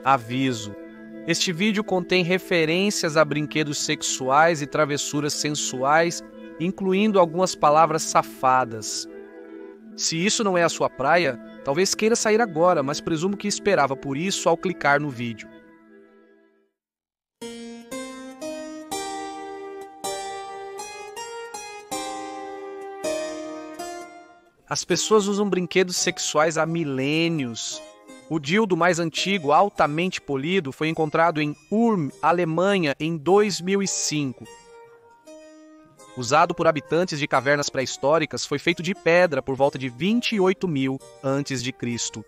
Aviso: este vídeo contém referências a brinquedos sexuais e travessuras sensuais, incluindo algumas palavras safadas. Se isso não é a sua praia, talvez queira sair agora, mas presumo que esperava por isso ao clicar no vídeo. As pessoas usam brinquedos sexuais há milênios. O dildo mais antigo, altamente polido, foi encontrado em Ulm, Alemanha, em 2005. Usado por habitantes de cavernas pré-históricas, foi feito de pedra por volta de 28.000 a.C.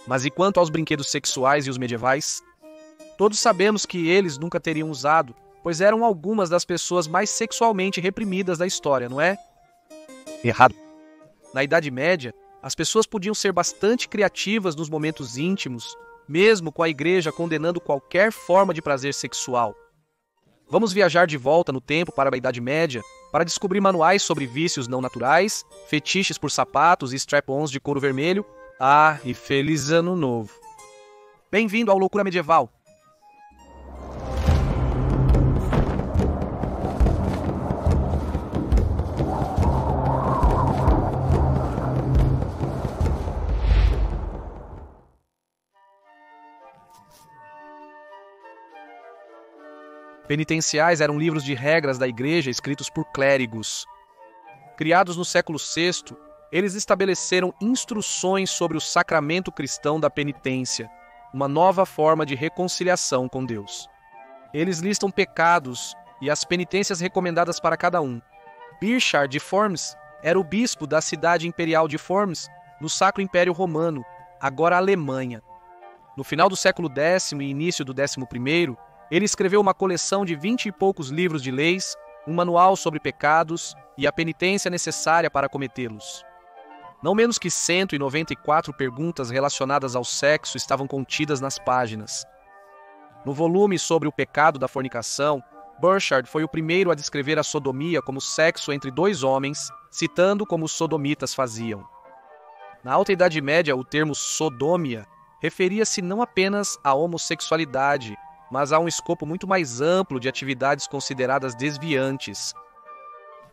Mas e quanto aos brinquedos sexuais e os medievais? Todos sabemos que eles nunca teriam usado, pois eram algumas das pessoas mais sexualmente reprimidas da história, não é? Errado. Na Idade Média, as pessoas podiam ser bastante criativas nos momentos íntimos, mesmo com a igreja condenando qualquer forma de prazer sexual. Vamos viajar de volta no tempo para a Idade Média para descobrir manuais sobre vícios não naturais, fetiches por sapatos e strap-ons de couro vermelho. Ah, e feliz ano novo! Bem-vindo ao Loucura Medieval! Penitenciais eram livros de regras da igreja escritos por clérigos. Criados no século VI, eles estabeleceram instruções sobre o sacramento cristão da penitência, uma nova forma de reconciliação com Deus. Eles listam pecados e as penitências recomendadas para cada um. Burchard de Worms era o bispo da cidade imperial de Worms, no Sacro Império Romano, agora Alemanha. No final do século X e início do XI, ele escreveu uma coleção de 20 e poucos livros de leis, um manual sobre pecados e a penitência necessária para cometê-los. Não menos que 194 perguntas relacionadas ao sexo estavam contidas nas páginas. No volume sobre o pecado da fornicação, Burchard foi o primeiro a descrever a sodomia como sexo entre dois homens, citando como os sodomitas faziam. Na Alta Idade Média, o termo sodômia referia-se não apenas à homossexualidade, mas há um escopo muito mais amplo de atividades consideradas desviantes.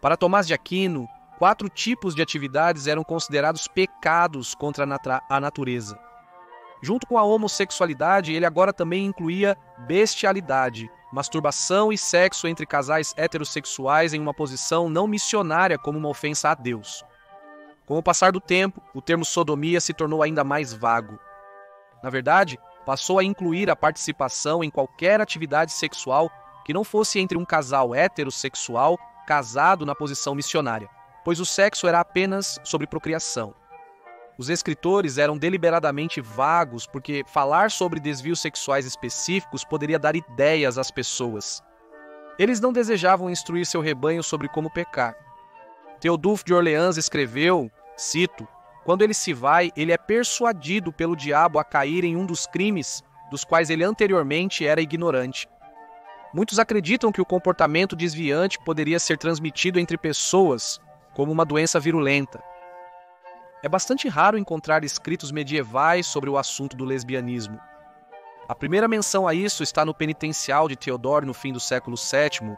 Para Tomás de Aquino, 4 tipos de atividades eram considerados pecados contra a natureza. Junto com a homossexualidade, ele agora também incluía bestialidade, masturbação e sexo entre casais heterossexuais em uma posição não missionária como uma ofensa a Deus. Com o passar do tempo, o termo sodomia se tornou ainda mais vago. Na verdade, passou a incluir a participação em qualquer atividade sexual que não fosse entre um casal heterossexual casado na posição missionária, pois o sexo era apenas sobre procriação. Os escritores eram deliberadamente vagos porque falar sobre desvios sexuais específicos poderia dar ideias às pessoas. Eles não desejavam instruir seu rebanho sobre como pecar. Teodulfo de Orleans escreveu, cito, quando ele se vai, ele é persuadido pelo diabo a cair em um dos crimes dos quais ele anteriormente era ignorante. Muitos acreditam que o comportamento desviante poderia ser transmitido entre pessoas como uma doença virulenta. É bastante raro encontrar escritos medievais sobre o assunto do lesbianismo. A primeira menção a isso está no Penitencial de Theodore no fim do século VII.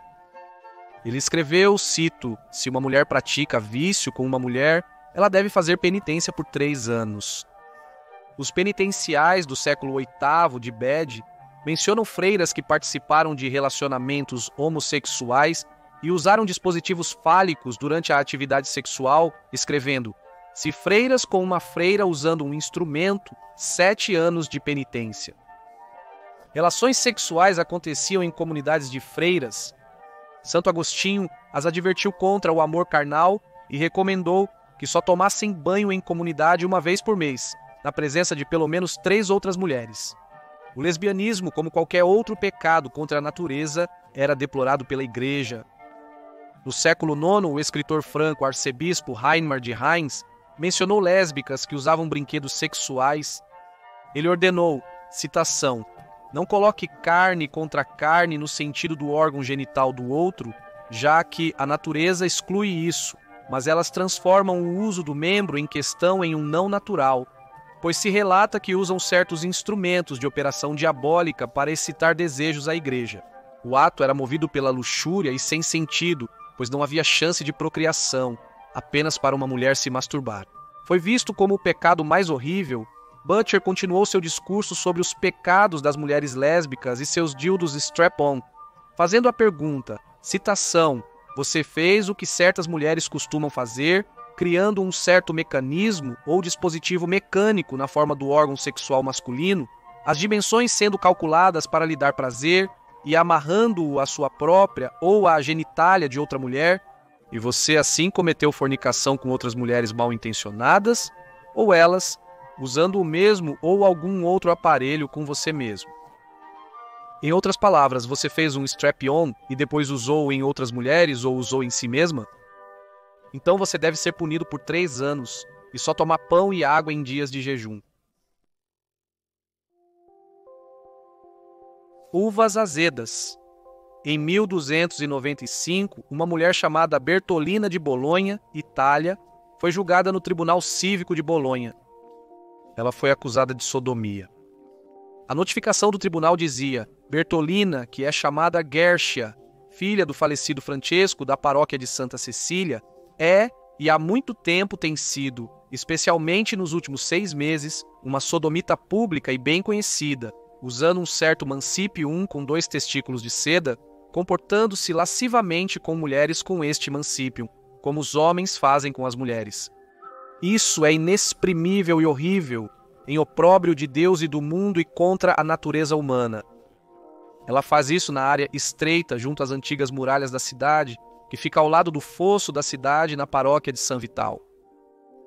Ele escreveu, cito, se uma mulher pratica vício com uma mulher, ela deve fazer penitência por 3 anos. Os penitenciais do século VIII de Bede mencionam freiras que participaram de relacionamentos homossexuais e usaram dispositivos fálicos durante a atividade sexual, escrevendo: se freiras com uma freira usando um instrumento, 7 anos de penitência. Relações sexuais aconteciam em comunidades de freiras. Santo Agostinho as advertiu contra o amor carnal e recomendou que só tomassem banho em comunidade uma vez por mês, na presença de pelo menos 3 outras mulheres. O lesbianismo, como qualquer outro pecado contra a natureza, era deplorado pela Igreja. No século IX, o escritor franco arcebispo Heinmar de Reims mencionou lésbicas que usavam brinquedos sexuais. Ele ordenou, citação, não coloque carne contra carne no sentido do órgão genital do outro, já que a natureza exclui isso, mas elas transformam o uso do membro em questão em um não natural. pois se relata que usam certos instrumentos de operação diabólica para excitar desejos à igreja. O ato era movido pela luxúria e sem sentido, pois não havia chance de procriação, apenas para uma mulher se masturbar. Foi visto como o pecado mais horrível. Butcher continuou seu discurso sobre os pecados das mulheres lésbicas e seus dildos strap-on, fazendo a pergunta, citação, "Você fez o que certas mulheres costumam fazer, criando um certo mecanismo ou dispositivo mecânico na forma do órgão sexual masculino, as dimensões sendo calculadas para lhe dar prazer e amarrando-o à sua própria ou à genitália de outra mulher, e você assim cometeu fornicação com outras mulheres mal intencionadas, ou elas, usando o mesmo ou algum outro aparelho com você mesmo. Em outras palavras, você fez um strap-on e depois usou em outras mulheres ou usou em si mesma? Então você deve ser punido por 3 anos e só tomar pão e água em dias de jejum." Uvas azedas. Em 1295, uma mulher chamada Bertolina de Bolonha, Itália, foi julgada no Tribunal Cívico de Bolonha. Ela foi acusada de sodomia. A notificação do tribunal dizia: Bertolina, que é chamada Gertia, filha do falecido Francesco da paróquia de Santa Cecília, e há muito tempo tem sido, especialmente nos últimos 6 meses, uma sodomita pública e bem conhecida, usando um certo mancípio com 2 testículos de seda, comportando-se lascivamente com mulheres com este mancípio, como os homens fazem com as mulheres. Isso é inexprimível e horrível, em opróbrio de Deus e do mundo e contra a natureza humana. Ela faz isso na área estreita, junto às antigas muralhas da cidade, que fica ao lado do fosso da cidade na paróquia de San Vital.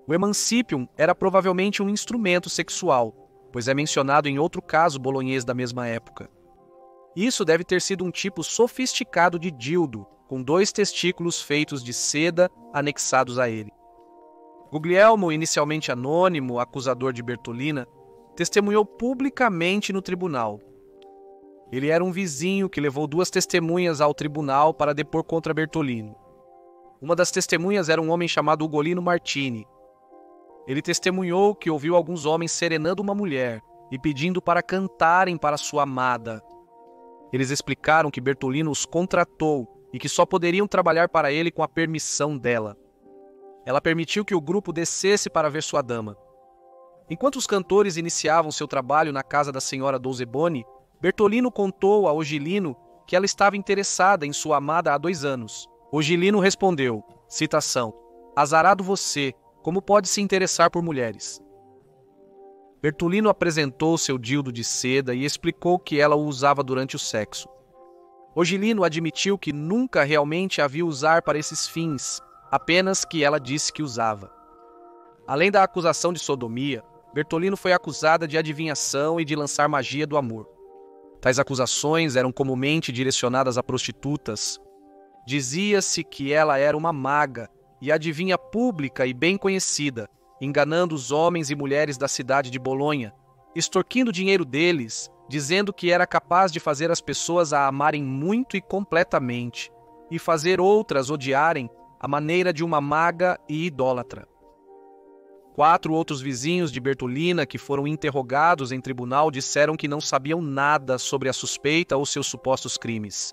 O emancipium era provavelmente um instrumento sexual, pois é mencionado em outro caso bolonhês da mesma época. Isso deve ter sido um tipo sofisticado de dildo, com 2 testículos feitos de seda anexados a ele. Guglielmo, inicialmente anônimo, acusador de Bertolina, testemunhou publicamente no tribunal. Ele era um vizinho que levou 2 testemunhas ao tribunal para depor contra Bertolino. Uma das testemunhas era um homem chamado Ugolino Martini. Ele testemunhou que ouviu alguns homens serenando uma mulher e pedindo para cantarem para sua amada. Eles explicaram que Bertolino os contratou e que só poderiam trabalhar para ele com a permissão dela. Ela permitiu que o grupo descesse para ver sua dama. Enquanto os cantores iniciavam seu trabalho na casa da senhora Dolzeboni, Bertolino contou a Ogilino que ela estava interessada em sua amada há 2 anos. Ogilino respondeu, citação, "Azarado você, como pode se interessar por mulheres?" Bertolino apresentou seu dildo de seda e explicou que ela o usava durante o sexo. Ogilino admitiu que nunca realmente a viu usar para esses fins, apenas que ela disse que usava. Além da acusação de sodomia, Bertolino foi acusada de adivinhação e de lançar magia do amor. Tais acusações eram comumente direcionadas a prostitutas. Dizia-se que ela era uma maga e adivinha pública e bem conhecida, enganando os homens e mulheres da cidade de Bolonha, extorquindo dinheiro deles, dizendo que era capaz de fazer as pessoas a amarem muito e completamente, e fazer outras odiarem à maneira de uma maga e idólatra. 4 outros vizinhos de Bertolina que foram interrogados em tribunal disseram que não sabiam nada sobre a suspeita ou seus supostos crimes.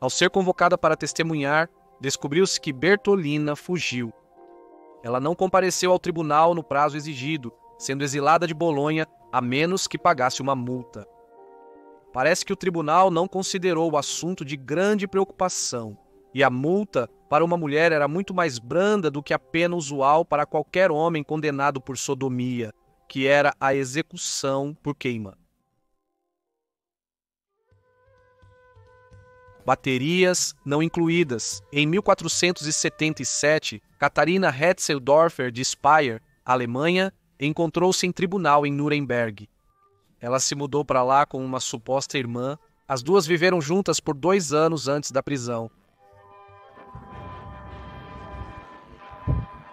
Ao ser convocada para testemunhar, descobriu-se que Bertolina fugiu. Ela não compareceu ao tribunal no prazo exigido, sendo exilada de Bolonha a menos que pagasse uma multa. Parece que o tribunal não considerou o assunto de grande preocupação, e a multa para uma mulher era muito mais branda do que a pena usual para qualquer homem condenado por sodomia, que era a execução por queima. Baterias não incluídas. Em 1477, Catarina Hetzeldorfer de Speyer, Alemanha, encontrou-se em tribunal em Nuremberg. Ela se mudou para lá com uma suposta irmã. As 2 viveram juntas por 2 anos antes da prisão.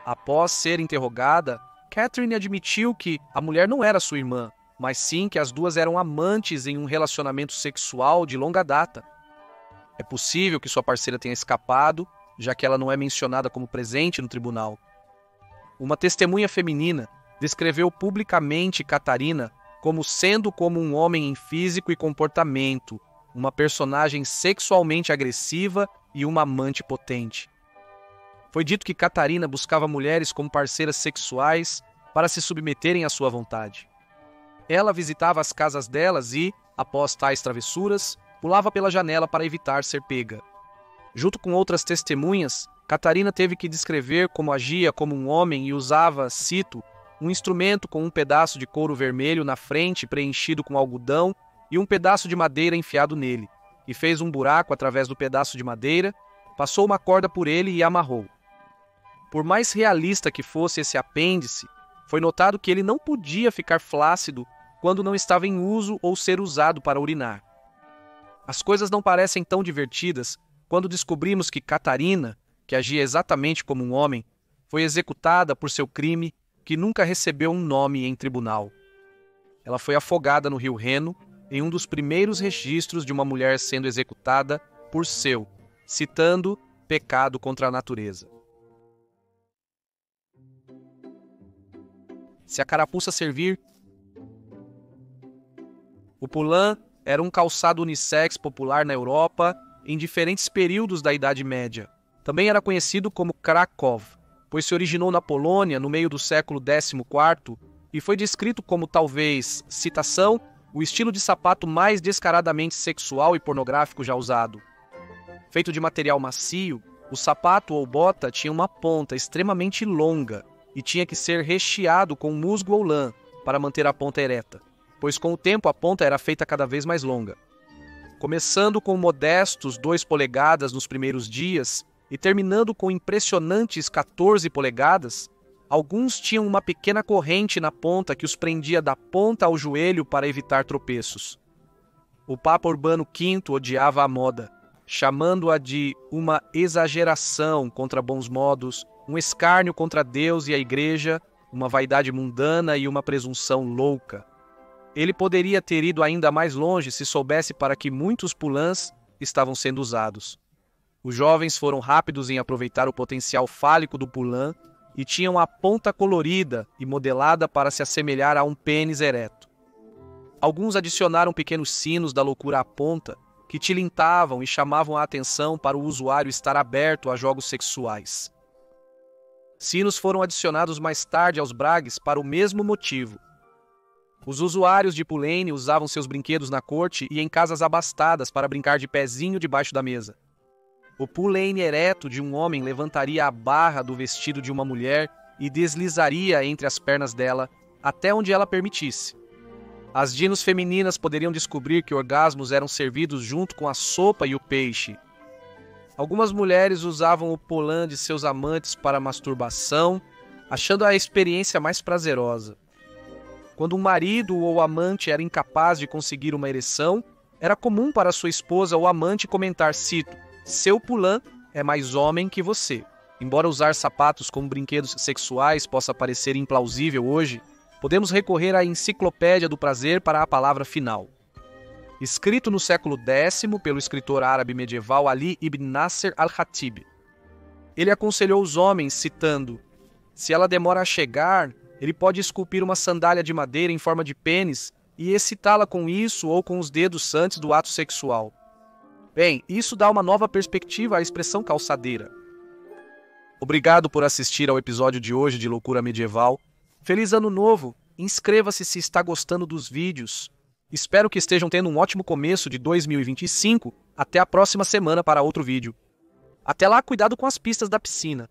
Após ser interrogada, Catherine admitiu que a mulher não era sua irmã, mas sim que as 2 eram amantes em um relacionamento sexual de longa data. É possível que sua parceira tenha escapado, já que ela não é mencionada como presente no tribunal. Uma testemunha feminina, descreveu publicamente Catarina como sendo como um homem em físico e comportamento, uma personagem sexualmente agressiva e uma amante potente. Foi dito que Catarina buscava mulheres como parceiras sexuais para se submeterem à sua vontade. Ela visitava as casas delas e, após tais travessuras, pulava pela janela para evitar ser pega. Junto com outras testemunhas, Catarina teve que descrever como agia como um homem e usava, cito, um instrumento com um pedaço de couro vermelho na frente preenchido com algodão e um pedaço de madeira enfiado nele, e fez um buraco através do pedaço de madeira, passou uma corda por ele e amarrou. Por mais realista que fosse esse apêndice, foi notado que ele não podia ficar flácido quando não estava em uso ou ser usado para urinar. As coisas não parecem tão divertidas quando descobrimos que Catarina, que agia exatamente como um homem, foi executada por seu crime que nunca recebeu um nome em tribunal. Ela foi afogada no rio Reno em um dos primeiros registros de uma mulher sendo executada por seu, citando, pecado contra a natureza. Se a carapuça servir. O pulan era um calçado unissex popular na Europa em diferentes períodos da Idade Média. Também era conhecido como Krakow, pois se originou na Polônia no meio do século XIV e foi descrito como talvez, citação, o estilo de sapato mais descaradamente sexual e pornográfico já usado. Feito de material macio, o sapato ou bota tinha uma ponta extremamente longa e tinha que ser recheado com musgo ou lã para manter a ponta ereta, pois com o tempo a ponta era feita cada vez mais longa. Começando com modestos 2 polegadas nos primeiros dias e terminando com impressionantes 14 polegadas, alguns tinham uma pequena corrente na ponta que os prendia da ponta ao joelho para evitar tropeços. O Papa Urbano V odiava a moda, chamando-a de uma exageração contra bons modos, um escárnio contra Deus e a Igreja, uma vaidade mundana e uma presunção louca. Ele poderia ter ido ainda mais longe se soubesse para que muitos pulans estavam sendo usados. Os jovens foram rápidos em aproveitar o potencial fálico do pulan e tinham a ponta colorida e modelada para se assemelhar a um pênis ereto. Alguns adicionaram pequenos sinos da loucura à ponta que tilintavam e chamavam a atenção para o usuário estar aberto a jogos sexuais. Sinos foram adicionados mais tarde aos bragues para o mesmo motivo. Os usuários de Pulane usavam seus brinquedos na corte e em casas abastadas para brincar de pezinho debaixo da mesa. O Pulane ereto de um homem levantaria a barra do vestido de uma mulher e deslizaria entre as pernas dela até onde ela permitisse. As dinos femininas poderiam descobrir que orgasmos eram servidos junto com a sopa e o peixe. Algumas mulheres usavam o pulan de seus amantes para masturbação, achando a experiência mais prazerosa. Quando um marido ou amante era incapaz de conseguir uma ereção, era comum para sua esposa ou amante comentar, cito, seu pulan é mais homem que você. Embora usar sapatos como brinquedos sexuais possa parecer implausível hoje, podemos recorrer à Enciclopédia do Prazer para a palavra final. Escrito no século X pelo escritor árabe medieval Ali ibn Nasser al-Khatib. Ele aconselhou os homens, citando, se ela demora a chegar, ele pode esculpir uma sandália de madeira em forma de pênis e excitá-la com isso ou com os dedos antes do ato sexual. Bem, isso dá uma nova perspectiva à expressão calçadeira. Obrigado por assistir ao episódio de hoje de Loucura Medieval. Feliz Ano Novo! Inscreva-se se está gostando dos vídeos. Espero que estejam tendo um ótimo começo de 2025. Até a próxima semana para outro vídeo. Até lá, cuidado com as pistas da piscina.